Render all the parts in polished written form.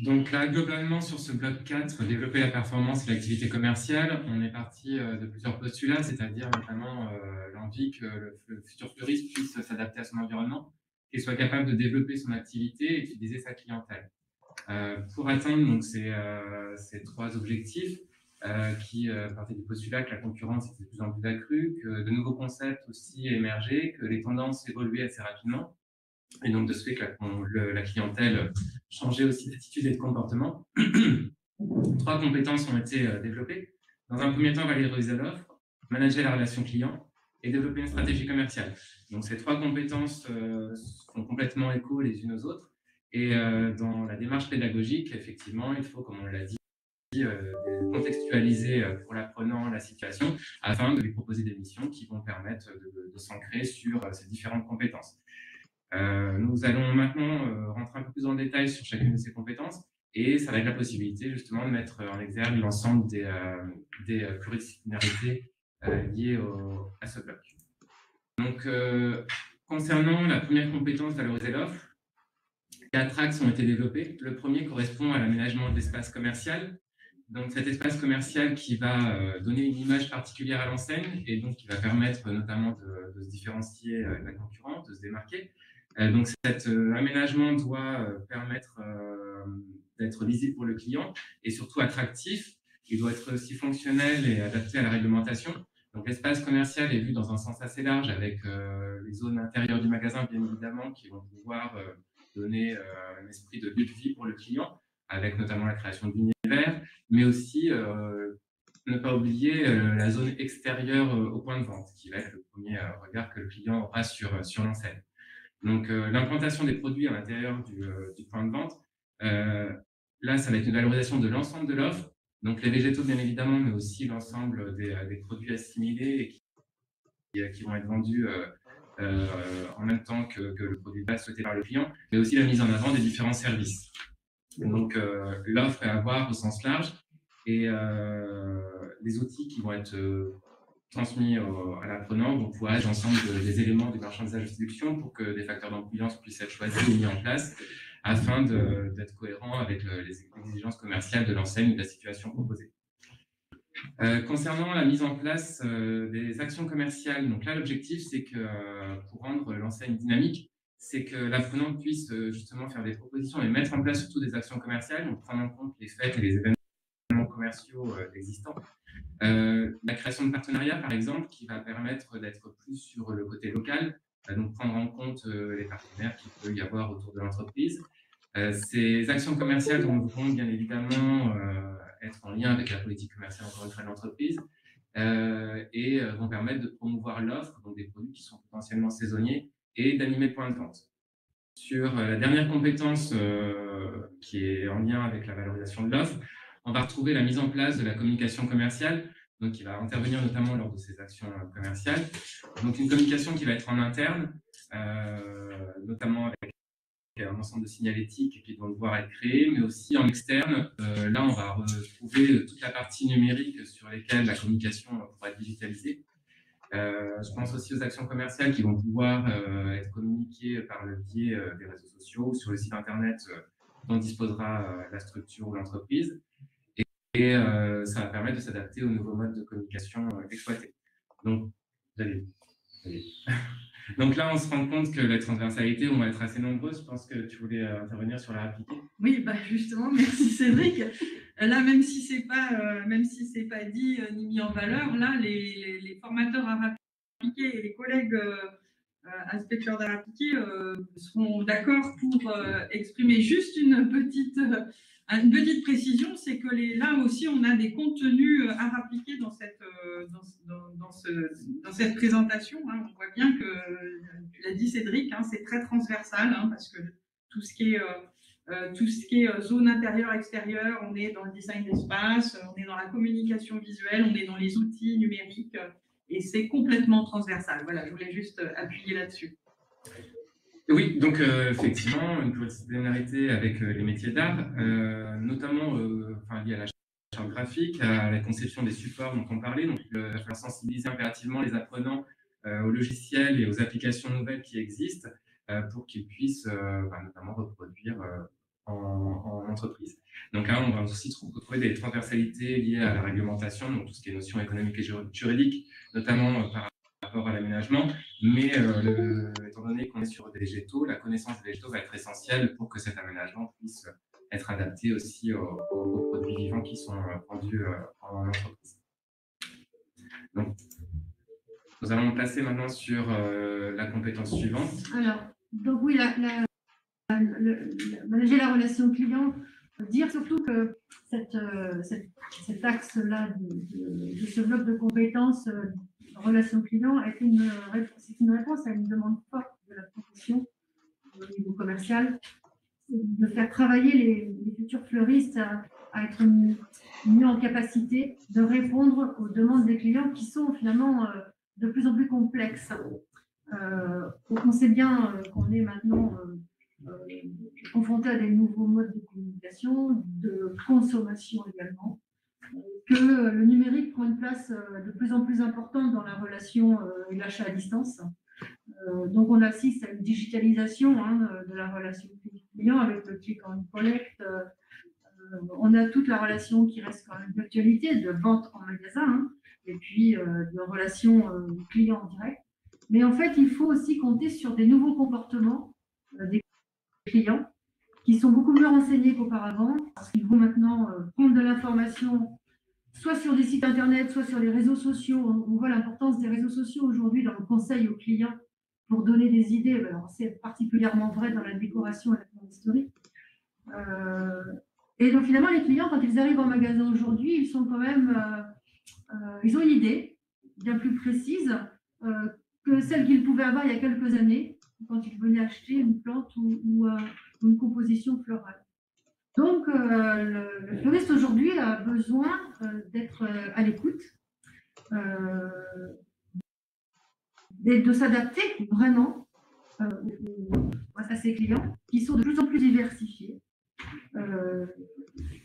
Donc là, globalement, sur ce bloc 4, développer la performance et l'activité commerciale, on est parti de plusieurs postulats, c'est-à-dire notamment l'envie que le futur fleuriste puisse s'adapter à son environnement et soit capable de développer son activité et fidéliser sa clientèle. Pour atteindre donc, ces trois objectifs, qui partaient du postulat que la concurrence était de plus en plus accrue, que de nouveaux concepts aussi émergeaient, que les tendances évoluaient assez rapidement, et donc de ce fait que la clientèle changeait aussi d'attitude et de comportement. Trois compétences ont été développées. Dans un premier temps, valoriser l'offre, manager la relation client et développer une stratégie commerciale. Donc ces trois compétences font complètement écho les unes aux autres. Et dans la démarche pédagogique, effectivement, il faut, comme on l'a dit, contextualiser pour l'apprenant la situation afin de lui proposer des missions qui vont permettre de s'ancrer sur ces différentes compétences. Nous allons maintenant rentrer un peu plus en détail sur chacune de ces compétences et ça va être la possibilité justement de mettre en exergue l'ensemble des pluridisciplinarités liées à ce bloc. Donc, concernant la première compétence, valoriser l'offre, 4 axes ont été développés. Le premier correspond à l'aménagement de l'espace commercial. Donc, cet espace commercial qui va donner une image particulière à l'enseigne et donc qui va permettre notamment de se différencier de la concurrence, de se démarquer. Donc, cet aménagement doit permettre d'être lisible pour le client et surtout attractif. Il doit être aussi fonctionnel et adapté à la réglementation. Donc, l'espace commercial est vu dans un sens assez large avec les zones intérieures du magasin, bien évidemment, qui vont pouvoir donner un esprit de lieu de vie pour le client, avec notamment la création d'univers, mais aussi ne pas oublier la zone extérieure au point de vente, qui va être le premier regard que le client aura sur l'enseigne. Donc, l'implantation des produits à l'intérieur du point de vente, là, ça va être une valorisation de l'ensemble de l'offre, donc les végétaux, bien évidemment, mais aussi l'ensemble des produits assimilés et qui vont être vendus en même temps que le produit base souhaité par le client, mais aussi la mise en avant des différents services. Donc, l'offre est à voir au sens large et les outils qui vont être transmis à l'apprenant vont pouvoir être l'ensemble des éléments du marchandisage de séduction pour que des facteurs d'influence puissent être choisis et mis en place afin d'être cohérent avec les exigences commerciales de l'enseigne ou de la situation proposée. Concernant la mise en place des actions commerciales, donc là l'objectif c'est que pour rendre l'enseigne dynamique, c'est que l'apprenant puisse justement faire des propositions et mettre en place surtout des actions commerciales, donc prendre en compte les fêtes et les événements commerciaux existants. La création de partenariats, par exemple, qui va permettre d'être plus sur le côté local, donc prendre en compte les partenaires qu'il peut y avoir autour de l'entreprise. Ces actions commerciales devront bien évidemment être en lien avec la politique commerciale, encore une fois, de l'entreprise, et vont permettre de promouvoir l'offre, donc des produits qui sont potentiellement saisonniers, et d'animer le point de vente. Sur la dernière compétence qui est en lien avec la valorisation de l'offre, on va retrouver la mise en place de la communication commerciale, donc qui va intervenir notamment lors de ces actions commerciales. Donc une communication qui va être en interne, notamment avec un ensemble de signalétiques qui vont devoir être créés, mais aussi en externe. Là, on va retrouver toute la partie numérique sur lesquelles la communication pourra être digitalisée. Je pense aussi aux actions commerciales qui vont pouvoir être communiquées par le biais des réseaux sociaux, sur le site internet dont disposera la structure ou l'entreprise. Et ça va permettre de s'adapter aux nouveaux modes de communication exploités. Donc, allez. Donc là, on se rend compte que les transversalités vont être assez nombreuses. Je pense que tu voulais intervenir sur la répliquer. Oui, bah justement, merci Cédric. Là, même si c'est pas dit ni mis en valeur, là, les formateurs à répliquer et les collègues inspecteurs d'art appliqué seront d'accord pour exprimer juste une petite précision, c'est que là aussi on a des contenus à appliquer dans cette présentation. Hein. On voit bien que, tu l'as dit Cédric, hein, c'est très transversal, hein, parce que tout ce qui est zone intérieure-extérieure, on est dans le design d'espace, on est dans la communication visuelle, on est dans les outils numériques, et c'est complètement transversal. Voilà, je voulais juste appuyer là-dessus. Oui, donc effectivement, une pluridisciplinarité avec les métiers d'art, notamment liée à la charte graphique, à la conception des supports dont on parlait. Donc, il va falloir sensibiliser impérativement les apprenants aux logiciels et aux applications nouvelles qui existent pour qu'ils puissent notamment reproduire en entreprise. Donc là, on va aussi trouver des transversalités liées à la réglementation, donc tout ce qui est notions économiques et juridiques, notamment par rapport à l'aménagement, mais étant donné qu'on est sur des végétaux, la connaissance des végétaux va être essentielle pour que cet aménagement puisse être adapté aussi aux produits vivants qui sont vendus en entreprise. Donc, nous allons passer maintenant sur la compétence suivante. Alors, donc oui, manager la relation client, dire surtout que cet axe-là de ce bloc de compétences relation client c'est une réponse à une demande forte de la profession au niveau commercial, de faire travailler les futurs fleuristes à être mieux en capacité de répondre aux demandes des clients qui sont finalement de plus en plus complexes. On sait bien qu'on est maintenant confronté à des nouveaux modes de communication, de consommation également, que le numérique prend une place de plus en plus importante dans la relation et l'achat à distance. Donc on assiste à une digitalisation de la relation client avec le click and collect. On a toute la relation qui reste quand même d'actualité, de vente en magasin, et puis de relation client en direct. Mais en fait, il faut aussi compter sur des nouveaux comportements des clients qui sont beaucoup mieux renseignés qu'auparavant, parce qu'ils vont maintenant prendre de l'information soit sur des sites internet, soit sur les réseaux sociaux. On voit l'importance des réseaux sociaux aujourd'hui dans le conseil aux clients pour donner des idées. Alors, c'est particulièrement vrai dans la décoration et la commande historique. Et donc finalement, les clients, quand ils arrivent en magasin aujourd'hui, ils sont quand même, ils ont une idée bien plus précise que celle qu'ils pouvaient avoir il y a quelques années, quand ils venaient acheter une plante ou une composition florale. Donc, le fleuriste aujourd'hui a besoin d'être à l'écoute, de s'adapter vraiment à ses clients qui sont de plus en plus diversifiés,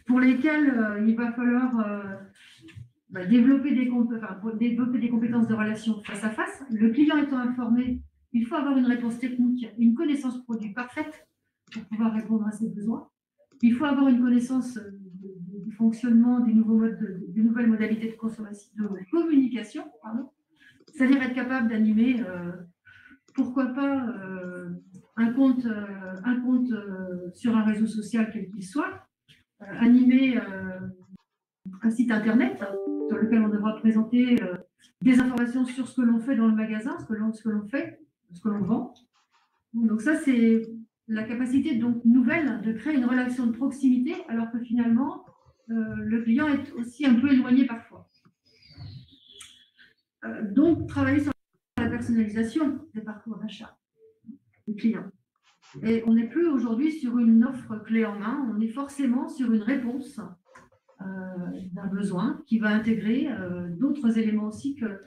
pour lesquels il va falloir développer des compétences de relation face à face. Le client étant informé, il faut avoir une réponse technique, une connaissance produit parfaite pour pouvoir répondre à ses besoins. Il faut avoir une connaissance du fonctionnement des nouvelles modalités de consommation, de communication, c'est-à-dire être capable d'animer, pourquoi pas, un compte sur un réseau social quel qu'il soit, animer un site internet sur lequel on devra présenter des informations sur ce que l'on fait dans le magasin, ce que l'on fait, ce que l'on vend. Donc ça, c'est la capacité donc nouvelle de créer une relation de proximité, alors que finalement, le client est aussi un peu éloigné parfois. Donc, travailler sur la personnalisation des parcours d'achat du client. Et on n'est plus aujourd'hui sur une offre clé en main, on est forcément sur une réponse d'un besoin qui va intégrer d'autres éléments aussi que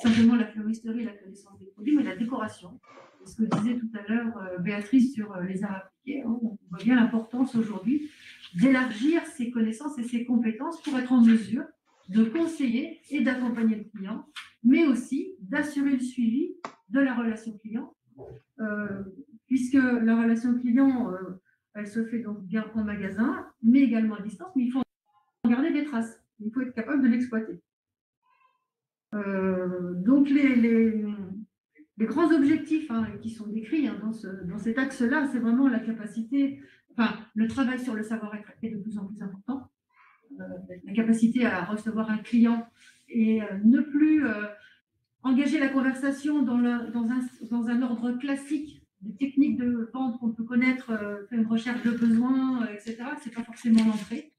simplement la fleuristerie, la connaissance des produits, mais la décoration. Ce que disait tout à l'heure Béatrice sur les arts appliqués, on voit bien l'importance aujourd'hui d'élargir ses connaissances et ses compétences pour être en mesure de conseiller et d'accompagner le client, mais aussi d'assurer le suivi de la relation client, puisque la relation client, elle se fait donc bien en magasin, mais également à distance, mais il faut en garder des traces, il faut être capable de l'exploiter. Donc les grands objectifs qui sont décrits dans cet axe-là, c'est vraiment la capacité, le travail sur le savoir-être est de plus en plus important, la capacité à recevoir un client et ne plus engager la conversation dans un ordre classique des techniques de vente qu'on peut connaître, faire une recherche de besoins, etc. C'est pas forcément l'entrée.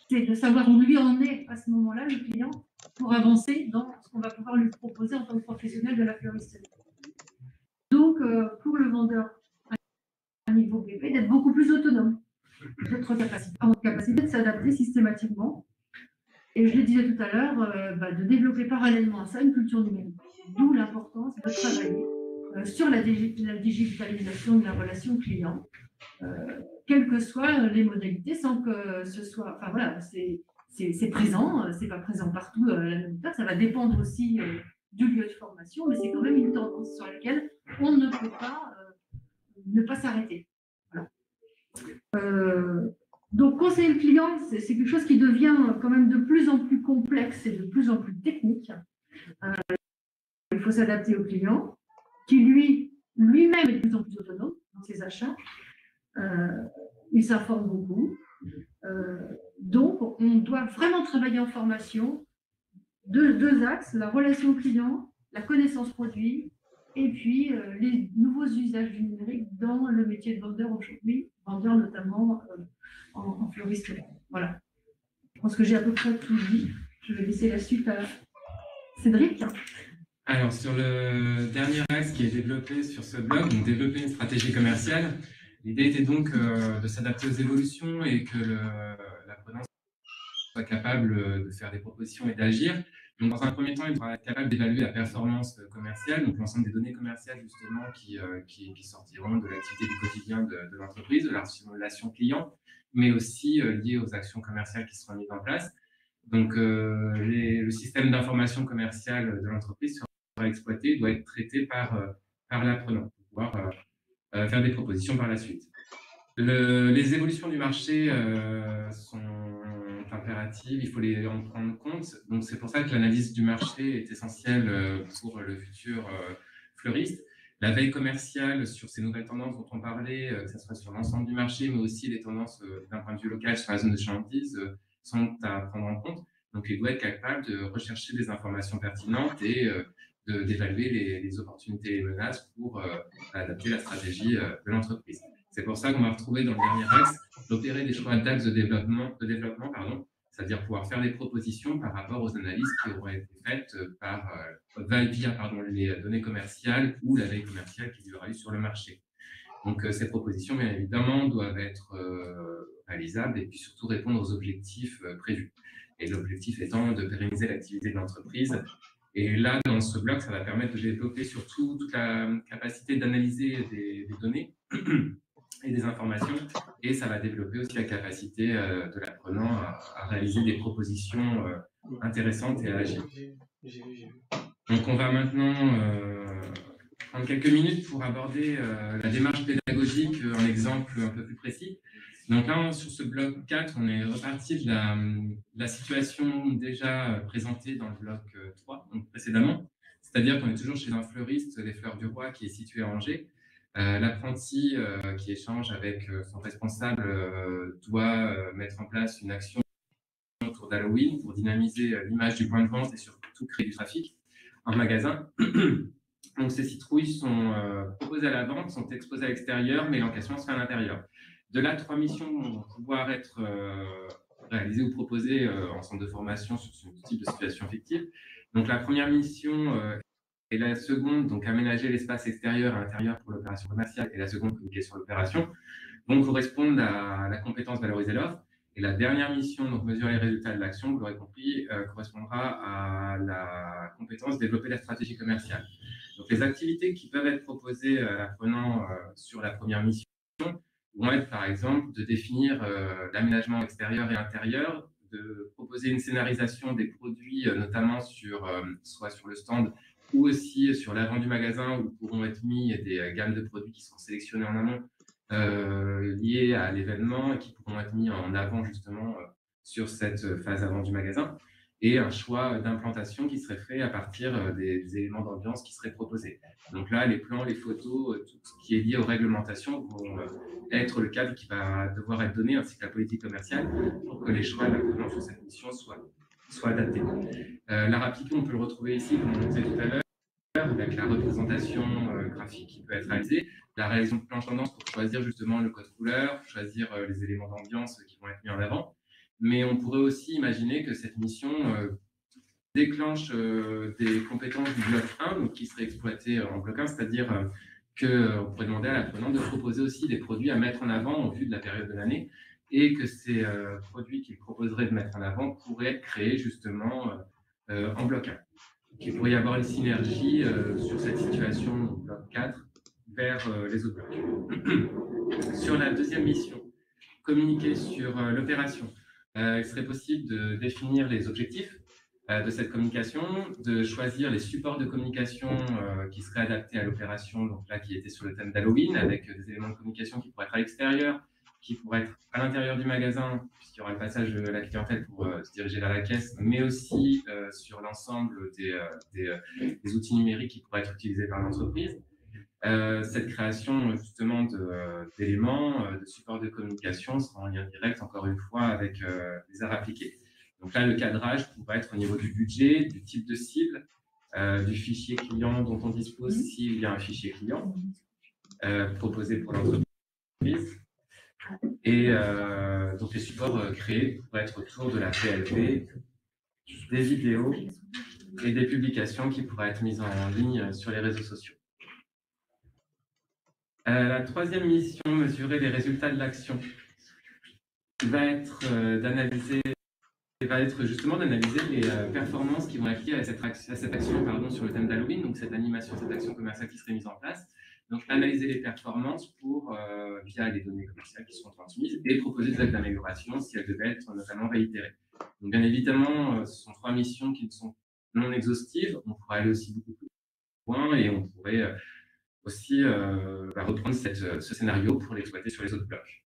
C'est de savoir où lui en est à ce moment-là, le client, pour avancer dans ce qu'on va pouvoir lui proposer en tant que professionnel de la fleuristerie. Donc, pour le vendeur à niveau bébé, d'être beaucoup plus autonome, d'être en capacité de s'adapter systématiquement. Et je le disais tout à l'heure, de développer parallèlement à ça une culture numérique. D'où l'importance de travailler sur la digitalisation de la relation client, quelles que soient les modalités, sans que ce soit... c'est présent, c'est pas présent partout à la même heure, ça va dépendre aussi du lieu de formation, mais c'est quand même une tendance sur laquelle on ne peut pas ne pas s'arrêter. Voilà. Donc, conseiller le client, c'est quelque chose qui devient quand même de plus en plus complexe et de plus en plus technique. Il faut s'adapter au client, qui lui-même est de plus en plus autonome dans ses achats. Il s'informe beaucoup. Donc, on doit vraiment travailler en formation. Deux axes, la relation client, la connaissance produit, et puis les nouveaux usages du numérique dans le métier de vendeur aujourd'hui, vendeur notamment en floristerie. Voilà. Je pense que j'ai à peu près tout dit. Je vais laisser la suite à Cédric. Alors, sur le dernier axe qui est développé sur ce blog, donc développer une stratégie commerciale, l'idée était donc de s'adapter aux évolutions et que l'apprenant soit capable de faire des propositions et d'agir. Donc, dans un premier temps, il devra être capable d'évaluer la performance commerciale, donc l'ensemble des données commerciales justement qui sortiront de l'activité du quotidien de l'entreprise, de la relation client, mais aussi liées aux actions commerciales qui seront mises en place. Donc, le système d'information commerciale de l'entreprise sera exploité, doit être traité par l'apprenant pour pouvoir faire des propositions par la suite. Les évolutions du marché sont impératives, il faut les en prendre compte. Donc, c'est pour ça que l'analyse du marché est essentielle pour le futur fleuriste. La veille commerciale sur ces nouvelles tendances dont on parlait, que ce soit sur l'ensemble du marché, mais aussi les tendances d'un point de vue local sur la zone de chalandise, sont à prendre en compte. Donc, il doit être capable de rechercher des informations pertinentes et d'évaluer les opportunités et les menaces pour adapter la stratégie de l'entreprise. C'est pour ça qu'on va retrouver dans le dernier axe d'opérer des choix d'axes de développement, c'est-à-dire pouvoir faire des propositions par rapport aux analyses qui auront été faites via les données commerciales ou la veille commerciale qu'il y aura eu sur le marché. Donc, ces propositions, bien évidemment, doivent être réalisables et puis surtout répondre aux objectifs prévus. Et l'objectif étant de pérenniser l'activité de l'entreprise. Et là, dans ce bloc, ça va permettre de développer surtout toute la capacité d'analyser des données et des informations. Et ça va développer aussi la capacité de l'apprenant à réaliser des propositions intéressantes et à agir. Donc, on va maintenant prendre quelques minutes pour aborder la démarche pédagogique, un exemple un peu plus précis. Donc là, sur ce bloc 4, on est reparti de la situation déjà présentée dans le bloc 3, donc précédemment. C'est-à-dire qu'on est toujours chez un fleuriste, les Fleurs du Roi, qui est situé à Angers. L'apprenti qui échange avec son responsable doit mettre en place une action autour d'Halloween pour dynamiser l'image du point de vente et surtout créer du trafic en magasin. Donc ces citrouilles sont proposées à la vente, sont exposées à l'extérieur, mais l'encaissement se fait à l'intérieur. De là, 3 missions vont pouvoir être réalisées ou proposées en centre de formation sur ce type de situation fictive. Donc la première mission et la seconde, donc aménager l'espace extérieur et intérieur pour l'opération commerciale, et la seconde, communiquer sur l'opération, vont correspondre à la compétence valoriser l'offre. Et la dernière mission, donc mesurer les résultats de l'action, vous l'aurez compris, correspondra à la compétence développer la stratégie commerciale. Donc les activités qui peuvent être proposées à l'apprenant sur la première mission vont être par exemple de définir l'aménagement extérieur et intérieur, de proposer une scénarisation des produits, notamment soit sur le stand ou aussi sur l'avant du magasin où pourront être mis des gammes de produits qui seront sélectionnés en amont liés à l'événement et qui pourront être mis en avant justement sur cette phase avant du magasin, et un choix d'implantation qui serait fait à partir des éléments d'ambiance qui seraient proposés. Donc là, les plans, les photos, tout ce qui est lié aux réglementations vont être le cadre qui va devoir être donné, ainsi que la politique commerciale, pour que les choix de l'apprenant sur cette mission soient adaptés. L'art appliqué, on peut le retrouver ici, comme on disait tout à l'heure, avec la représentation graphique qui peut être réalisée, la réalisation de planches tendance pour choisir justement le code couleur, choisir les éléments d'ambiance qui vont être mis en avant. Mais on pourrait aussi imaginer que cette mission déclenche des compétences du bloc 1, donc qui seraient exploitées en bloc 1, c'est-à-dire qu'on pourrait demander à l'apprenant de proposer aussi des produits à mettre en avant au vu de la période de l'année, et que ces produits qu'il proposerait de mettre en avant pourraient être créés justement en bloc 1. Il pourrait y avoir une synergie sur cette situation bloc 4 vers les autres blocs. Sur la deuxième mission, communiquer sur l'opération. Il serait possible de définir les objectifs de cette communication, de choisir les supports de communication qui seraient adaptés à l'opération, donc là qui était sur le thème d'Halloween, avec des éléments de communication qui pourraient être à l'extérieur, qui pourraient être à l'intérieur du magasin, puisqu'il y aura le passage de la clientèle pour se diriger vers la caisse, mais aussi sur l'ensemble des outils numériques qui pourraient être utilisés par l'entreprise. Cette création justement d'éléments, de supports de communication sera en lien direct, encore une fois, avec les arts appliqués. Donc là, le cadrage pourrait être au niveau du budget, du type de cible, du fichier client dont on dispose s'il y a un fichier client proposé pour l'entreprise. Et donc les supports créés pourraient être autour de la PLP, des vidéos et des publications qui pourraient être mises en ligne sur les réseaux sociaux. La troisième mission, mesurer les résultats de l'action, va être justement d'analyser les performances qui vont être liées à cette action sur le thème d'Halloween, donc cette animation, cette action commerciale qui serait mise en place. Donc, analyser les performances via les données commerciales qui sont transmises et proposer des actes d'amélioration si elles devaient être notamment réitérées. Donc, bien évidemment, ce sont 3 missions qui ne sont non exhaustives. On pourrait aller aussi beaucoup plus loin et on pourrait aussi reprendre ce scénario pour l'exploiter sur les autres blocs.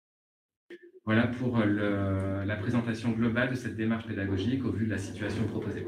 Voilà pour la présentation globale de cette démarche pédagogique au vu de la situation proposée.